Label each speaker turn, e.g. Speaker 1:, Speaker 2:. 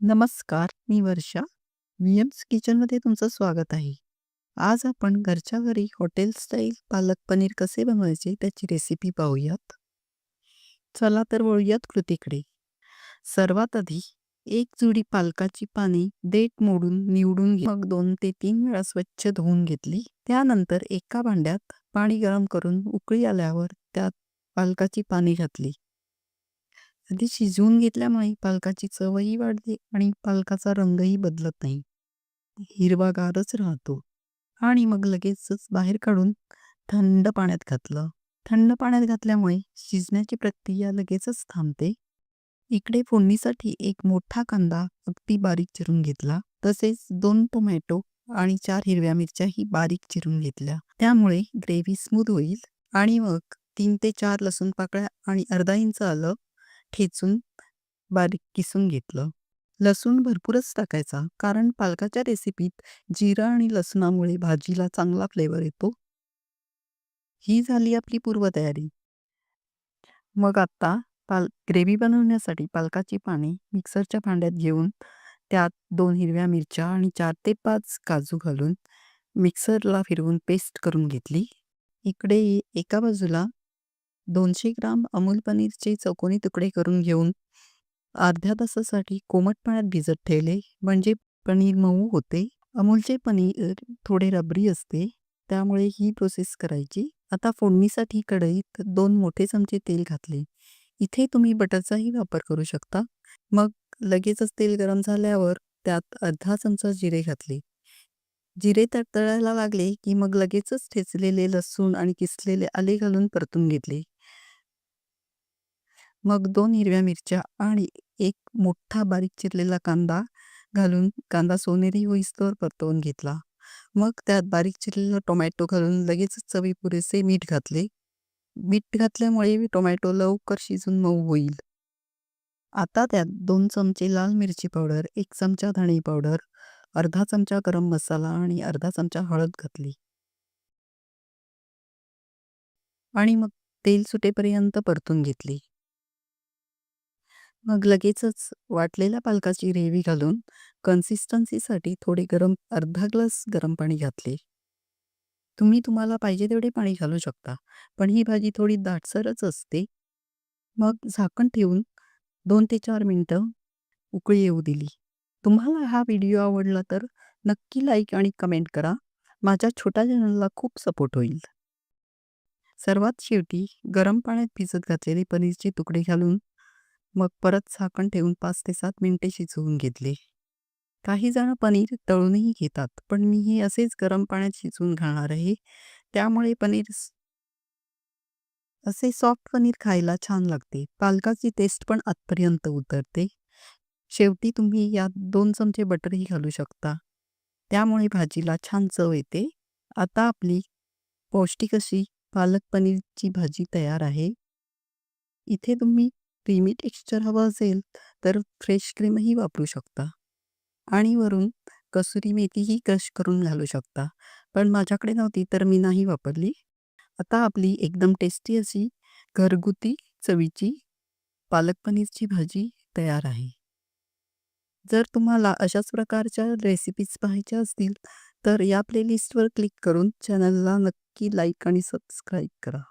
Speaker 1: नमस्कार, मी वर्षा. विएम्स किचनमध्ये तुमचं स्वागत आहे. आज आपण घरच्या घरी हॉटेल स्टाईल पालक पनीर कसे बनवायचे त्याची रेसिपी पाहूयात. चला तर वळूयात कृतीकडे. सर्वात आधी एक जुडी पालकाची पाने देठ मोडून निवडून मग 2 ते 3 वेळा स्वच्छ धुवून घेतली. त्यानंतर एका भांड्यात पाणी गरम करून उकळी आल्यावर त्यात पालकाची पाने घातली. आधी शिजवून घेतल्यामुळे पालकाची चवही वाढते आणि पालकाचा रंगही बदलत नाही. हिरवागारच राहतो. आणि मग लगेचच बाहेर काढून थंड पाण्यात घातलं. थंड पाण्यात घातल्यामुळे शिजण्याची प्रक्रिया लगेचच थांबते. इकडे फोडणीसाठी एक मोठा कांदा अगदी बारीक चिरून घेतला. तसेच 2 टोमॅटो आणि 4 हिरव्या मिरच्याही बारीक चिरून घेतल्या. त्यामुळे ग्रेव्ही स्मूथ होईल. आणि मग 3 ते 4 लसूण पाकळ्या आणि अर्धा इंच आलं ठेचून बारीक किसून घेतलं. लसूण भरपूरच टाकायचा, कारण पालकाच्या रेसिपीत जिरा आणि लसणामुळे भाजीला चांगला फ्लेवर येतो. ही झाली आपली पूर्वतयारी. मग आता ग्रेव्ही बनवण्यासाठी पालकाची पाने मिक्सरच्या भांड्यात घेऊन त्यात 2 हिरव्या मिरच्या आणि 4 ते 5 काजू घालून मिक्सरला फिरवून पेस्ट करून घेतली. इकडे एका बाजूला 200 ग्राम अमूल पनीरचे चौकोनी तुकडे करून घेऊन अर्ध्या तासासाठी कोमट पाण्यात भिजत ठेवले, म्हणजे पनीर मऊ होते. अमूलचे पनीर थोडे रबरी असते, त्यामुळे ही प्रोसेस करायची. आता फोडणीसाठी कढईत 2 मोठे चमचे तेल घातले. इथे तुम्ही बटरचाही वापर करू शकता. मग लगेचच तेल गरम झाल्यावर त्यात अर्धा चमचा जिरे घातले. जिरे तळतळायला लागले की मग लगेचच ठेचलेले लसूण आणि किसलेले आले घालून परतून घेतले. मग 2 हिरव्या मिरच्या आणि एक मोठा बारीक चिरलेला कांदा घालून कांदा सोनेरी होईस्तोवर परतवून घेतला. मग त्यात बारीक चिरलेला टोमॅटो घालून लगेचच चवीपुरेसे मीठ घातले. मीठ घातल्यामुळे टोमॅटो लवकर शिजून मऊ होईल. आता त्यात 2 चमचे लाल मिरची पावडर, 1 चमचा धणे पावडर, अर्धा चमचा गरम मसाला आणि अर्धा चमचा हळद घातली. आणि मग तेल सुटेपर्यंत परतून घेतली. मग लगेचच वाटलेल्या पालकाची ग्रेव्ही घालून कन्सिस्टन्सीसाठी थोडे अर्धा ग्लास गरम पाणी घातले. तुम्ही तुम्हाला पाहिजे तेवढे पाणी घालू शकता, पण ही भाजी थोडी दाटसरच असते. मग झाकण ठेवून 2 ते 4 मिनिटं उकळी येऊ दिली. तुम्हाला हा व्हिडिओ आवडला तर नक्की लाईक आणि कमेंट करा. माझ्या छोट्या चॅनलला खूप सपोर्ट होईल. सर्वात शेवटी गरम पाण्यात भिजत घातलेले पनीरचे तुकडे घालून मग परत झाकण ठेवून 5 ते 7 मिनिटे शिजवून घेतले. काही जण पनीर तळूनही घेतात, पण मी हे असेच गरम पाण्यात शिजवून घालणार आहे. त्यामुळे असे सॉफ्ट पनीर खायला छान लागते. पालकाची टेस्ट पण आतपर्यंत उतरते. शेवटी तुम्ही यात 2 चमचे बटरही घालू शकता. त्यामुळे भाजीला छान चव येते. आता आपली पौष्टिक अशी पालक पनीरची भाजी तयार आहे. इथे तुम्ही क्रीमी टेक्स्चर हवं असेल तर फ्रेश क्रीमही वापरू शकता. आणि वरून कसुरी मेथीही क्रश करून घालू शकता. पण माझ्याकडे नव्हती तर मी नाही वापरली. आता आपली एकदम टेस्टी अशी घरगुती चवीची पालक पनीरची भाजी तयार आहे. जर तुम्हाला अशाच प्रकारच्या रेसिपीज पाहायच्या असतील तर या प्लेलिस्टवर क्लिक करून चॅनलला नक्की लाईक आणि सबस्क्राईब करा.